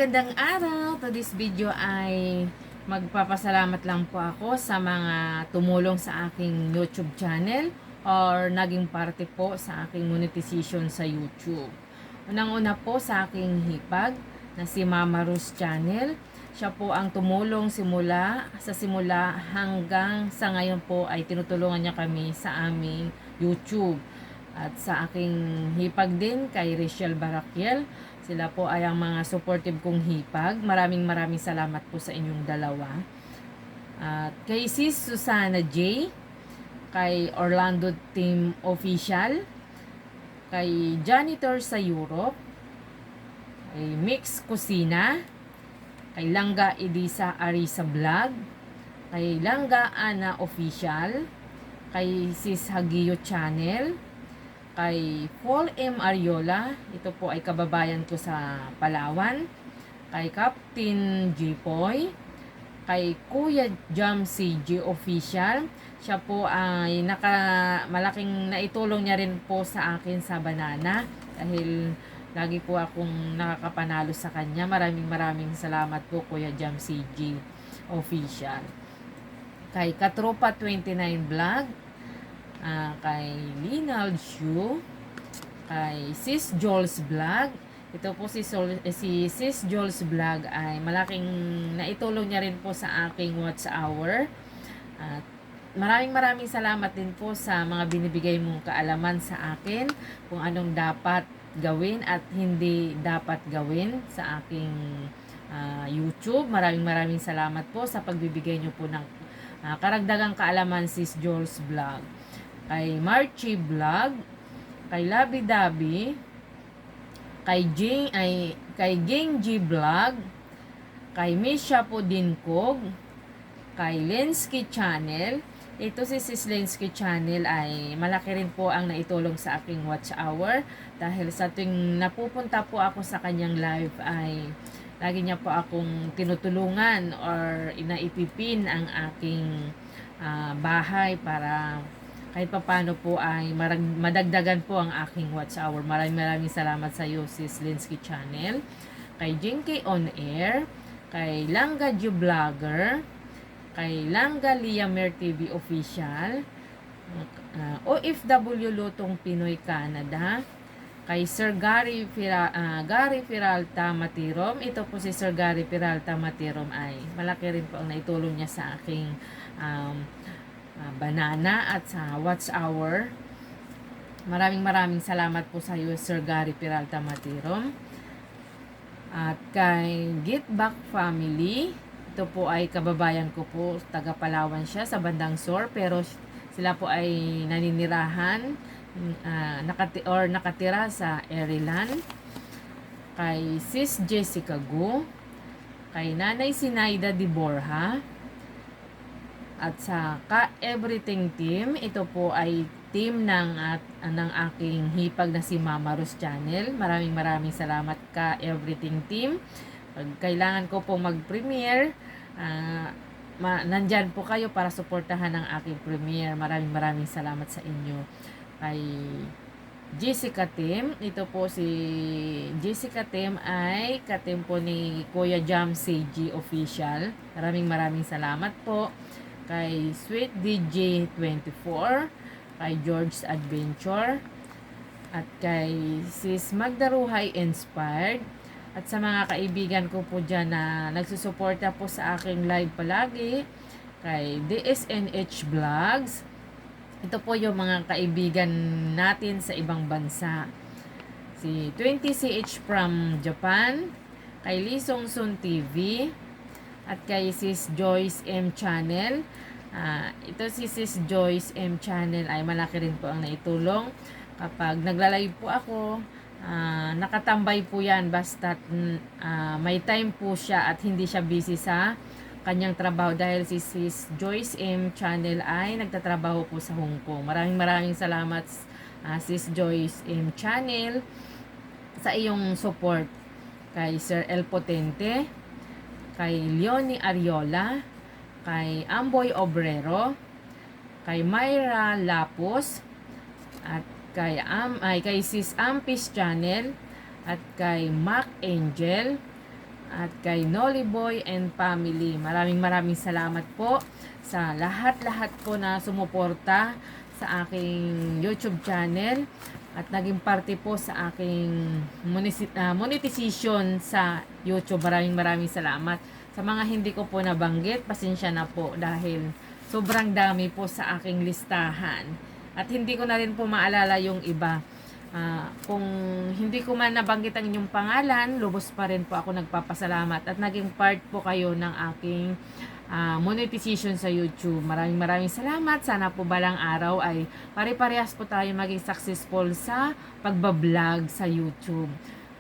magandang araw. To this video ay magpapasalamat lang po ako sa mga tumulong sa aking YouTube channel or naging parte po sa aking monetization sa YouTube. Unang-una po sa aking hipag na si Mama Rose Channel. Siya po ang tumulong simula hanggang sa ngayon po ay tinutulungan niya kami sa aming YouTube. At sa aking hipag din kay Rachel Barakiel, sila po ay ang mga supportive kong hipag. Maraming salamat po sa inyong dalawa. At kay Sis Susana J, kay Orlando Team Official, kay Janitor sa Europe, kay Mix Kusina, kay Langga Edisa Arisa Vlog, kay Langga Ana Official, kay Sis Hagio Channel, kay Paul M. Ariola, ito po ay kababayan ko sa Palawan, kay Captain Jipoy, kay Kuya Jam CG Official, siya po ay malaking naitulong niya rin po sa akin sa banana dahil lagi po akong nakakapanalo sa kanya. Maraming salamat po Kuya Jam CG Official. Kay Katropa 29 Vlog, kay Linald Shu, kay Sis Joel's Vlog. Ito po si Sis Joel's Vlog ay malaking naitulong niya rin po sa aking watch hour. At maraming salamat din po sa mga binibigay mong kaalaman sa akin kung anong dapat gawin at hindi dapat gawin sa aking YouTube. Maraming salamat po sa pagbibigay niyo po ng karagdagang kaalaman, Sis Joel's Vlog. Kay Marchie Vlog, kay Labi Dabi, kay Genji Vlog, kay Misha Podinkog, kay Lensky Channel. Ito si Sis Lensky Channel ay malaki rin po ang naitulong sa aking watch hour dahil sa tuwing napupunta po ako sa kanyang live ay lagi niya po akong tinutulungan or inaipipin ang aking bahay para kahit papano po ay madagdagan po ang aking watch hour. Maraming salamat sa iyo, Sis Linsky Channel. Kay Jinky On Air, kay Langga Ju Vlogger, kay Langga Liamer TV Official, OFW Lutong Pinoy Canada, kay Sir Gary Peralta Matirom. Ito po si Sir Gary Peralta Matirom ay malaki rin po ang naitulong niya sa aking banana at sa watch hour. Maraming salamat po sa iyo, Sir Gary Peralta Matirom. At kay Get Back Family, ito po ay kababayan ko po, taga Palawan siya sa bandang Sur, pero sila po ay naninirahan nakatira sa Erilan. Kay Sis Jessica Gu, kay Nanay Sinaida Di Borja, at sa Ka-Everything Team. Ito po ay team ng aking hipag na si Mama Rose Channel. Maraming salamat Ka-Everything Team. Pag kailangan ko pong mag-premiere, nandyan po kayo para suportahan ang aking premiere. Maraming salamat sa inyo. Kay Jessica Team, ito po si Jessica Team ay katim po ni Kuya Jam CG Official. Maraming salamat po. Kay Sweet DJ 24, kay George's Adventure, at kay Sis Magda Ruhay Inspired, at sa mga kaibigan ko po dyan na nagsusuporta po sa aking live palagi, kay DSNH Vlogs. Ito po yung mga kaibigan natin sa ibang bansa. Si 20CH from Japan, kay Lee Song Sun TV, at kay Sis Joyce M Channel. Ito si Sis Joyce M Channel ay malaki rin po ang naitulong. Kapag nagla-live po ako, nakatambay po yan basta may time po siya at hindi siya busy sa kanyang trabaho dahil si Sis Joyce M Channel ay nagtatrabaho po sa Hong Kong. Maraming salamat Sis Joyce M Channel sa iyong support. Kay Sir El Potente, kay Leonie Ariola, kay Amboy Obrero, kay Myra Lapos, at kay Sis Ampis Channel, at kay Mac Angel, at kay Nolly Boy and family. Maraming salamat po sa lahat-lahat po na sumuporta sa aking YouTube channel at naging parte po sa aking monetization sa YouTube. Maraming salamat. Sa mga hindi ko po nabanggit, pasensya na po dahil sobrang dami po sa aking listahan. At hindi ko na rin po maalala yung iba. Kung hindi ko man nabanggit ang inyong pangalan, lubos pa rin po ako nagpapasalamat at naging part po kayo ng aking monetization sa YouTube. Maraming salamat. Sana po balang araw ay pare-parehas po tayo maging successful sa pagbablog sa YouTube.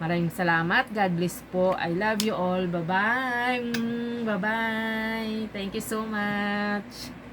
Maraming salamat. God bless po. I love you all. Bye-bye. Bye-bye. Thank you so much.